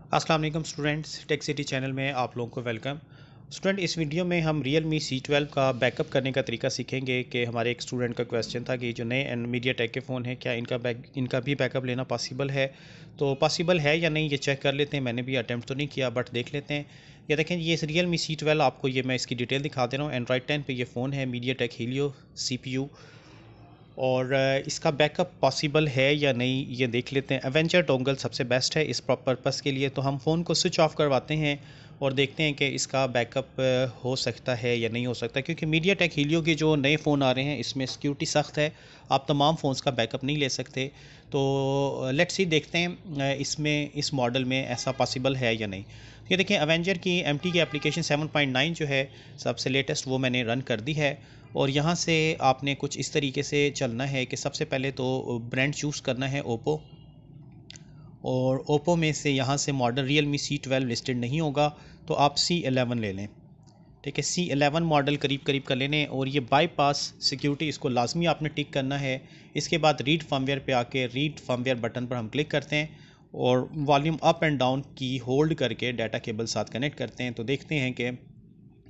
अस्सलाम वालेकुम students, tech city channel में आप लोगों को वेलकम। स्टूडेंट, इस वीडियो में हम Realme C12 का बैकअप करने का तरीका सीखेंगे कि हमारे एक स्टूडेंट का क्वेश्चन था कि जो नए MediaTek के फ़ोन हैं क्या इनका भी बैकअप लेना पॉसिबल है। तो पॉसिबल है या नहीं ये चेक कर लेते हैं। मैंने भी अटैम्प्ट तो नहीं किया बट देख लेते हैं। ये देखें, ये Realme C12 आपको ये मैं इसकी डिटेल दिखा दे रहा हूँ। एंड्रॉयड 10 पे ये फ़ोन है, MediaTek Helio CPU। और इसका बैकअप पॉसिबल है या नहीं ये देख लेते हैं। एवेंजर डोंगल सबसे बेस्ट है इस पर्पस के लिए। तो हम फ़ोन को स्विच ऑफ करवाते हैं और देखते हैं कि इसका बैकअप हो सकता है या नहीं हो सकता, क्योंकि MediaTek Helio के जो नए फ़ोन आ रहे हैं इसमें सिक्योरिटी सख्त है। आप तमाम फ़ोन्स का बैकअप नहीं ले सकते। तो लेट्स सी, देखते हैं इसमें इस मॉडल में ऐसा पॉसिबल है या नहीं। ये देखिए, एवेंजर की MT की एप्लीकेशन 7.9 जो है सबसे लेटेस्ट, वो मैंने रन कर दी है। और यहाँ से आपने कुछ इस तरीके से चलना है कि सबसे पहले तो ब्रांड चूज़ करना है ओप्पो। और ओप्पो में से यहाँ से मॉडल Realme C12 लिस्टेड नहीं होगा, तो आप C11 ले लें। ठीक है, C11 मॉडल करीब करीब कर लेने। और ये बाईपास सिक्योरिटी, इसको लाजमी आपने टिक करना है। इसके बाद रीड फर्मवेयर पे आके रीड फर्मवेयर बटन पर हम क्लिक करते हैं और वॉल्यूम अप एंड डाउन की होल्ड करके डाटा केबल साथ कनेक्ट करते हैं। तो देखते हैं कि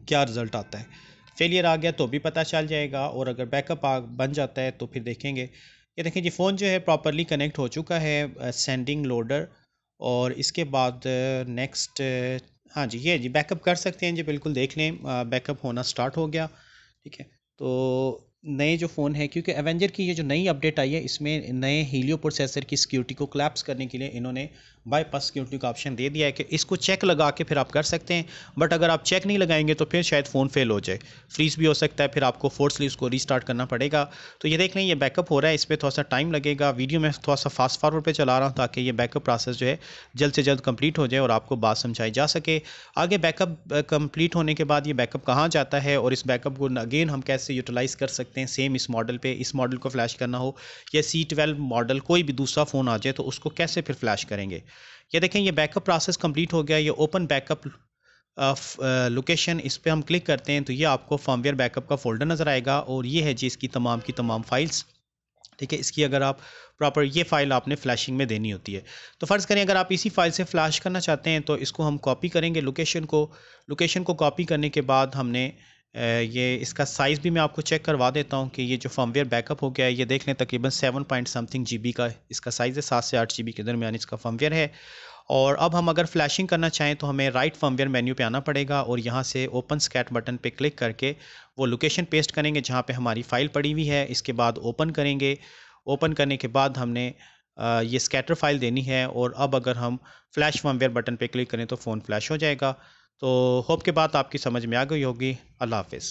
क्या रिज़ल्ट आता है। फेलियर आ गया तो भी पता चल जाएगा, और अगर बैकअप बन जाता है तो फिर देखेंगे। ये देखें जी, फ़ोन जो है प्रॉपरली कनेक्ट हो चुका है, सेंडिंग लोडर। और इसके बाद नेक्स्ट, हाँ जी, ये जी बैकअप कर सकते हैं जी, बिल्कुल देख लें बैकअप होना स्टार्ट हो गया। ठीक है, तो नए जो फ़ोन है, क्योंकि एवेंजर की ये जो नई अपडेट आई है इसमें नए हीलियो प्रोसेसर की सिक्योरिटी को क्लैप्स करने के लिए इन्होंने बाईपास सिक्योरिटी का ऑप्शन दे दिया है कि इसको चेक लगा के फिर आप कर सकते हैं। बट अगर आप चेक नहीं लगाएंगे तो फिर शायद फ़ोन फेल हो जाए, फ्रीज भी हो सकता है, फिर आपको फोर्सली उसको रीस्टार्ट करना पड़ेगा। तो ये देख लें, ये बैकअप हो रहा है, इस पर थोड़ा सा टाइम लगेगा। वीडियो में थोड़ा सा फास्ट फॉरवर्ड पे चला रहा हूँ ताकि ये बैकअप प्रोसेस जो है जल्द से जल्द कंप्लीट हो जाए और आपको बात समझाई जा सके। आगे बैकअप कंप्लीट होने के बाद ये बैकअप कहाँ जाता है और इस बैकअप को अगेन हम कैसे यूटिलाइज़ कर सकते हैं सेम इस मॉडल पे, इस मॉडल को फ्लैश करना हो या C12 मॉडल कोई भी दूसरा फ़ोन आ जाए तो उसको कैसे फिर फ्लैश करेंगे। ये देखें, ये बैकअप प्रोसेस कंप्लीट हो गया। ये ओपन बैकअप लोकेशन, इस पर हम क्लिक करते हैं तो ये आपको फर्मवेयर बैकअप का फोल्डर नज़र आएगा और ये है जी इसकी तमाम की तमाम फाइल्स। ठीक है, इसकी अगर आप प्रॉपर ये फ़ाइल आपने फ्लैशिंग में देनी होती है। तो फ़र्ज़ करें अगर आप इसी फाइल से फ्लैश करना चाहते हैं तो इसको हम कॉपी करेंगे, लोकेशन को कॉपी करने के बाद हमने ये इसका साइज़ भी मैं आपको चेक करवा देता हूँ कि ये जो फर्मवेयर बैकअप हो गया है, ये देख लें तकरीबन 7 पॉइंट समथिंग GB का इसका साइज़ है, 7 से 8 GB के दरमियान इसका फर्मवेयर है। और अब हम अगर फ्लैशिंग करना चाहें तो हमें राइट फर्मवेयर मेन्यू पे आना पड़ेगा और यहाँ से ओपन स्कैट बटन पे क्लिक करके वो लोकेशन पेस्ट करेंगे जहाँ पे हमारी फ़ाइल पड़ी हुई है। इसके बाद ओपन करेंगे। ओपन करने के बाद हमने ये स्कैटर फाइल देनी है और अब अगर हम फ्लैश फर्मवेयर बटन पे क्लिक करें तो फ़ोन फ्लैश हो जाएगा। तो होप के बात आपकी समझ में आ गई होगी। अल्लाह हाफ़िज़।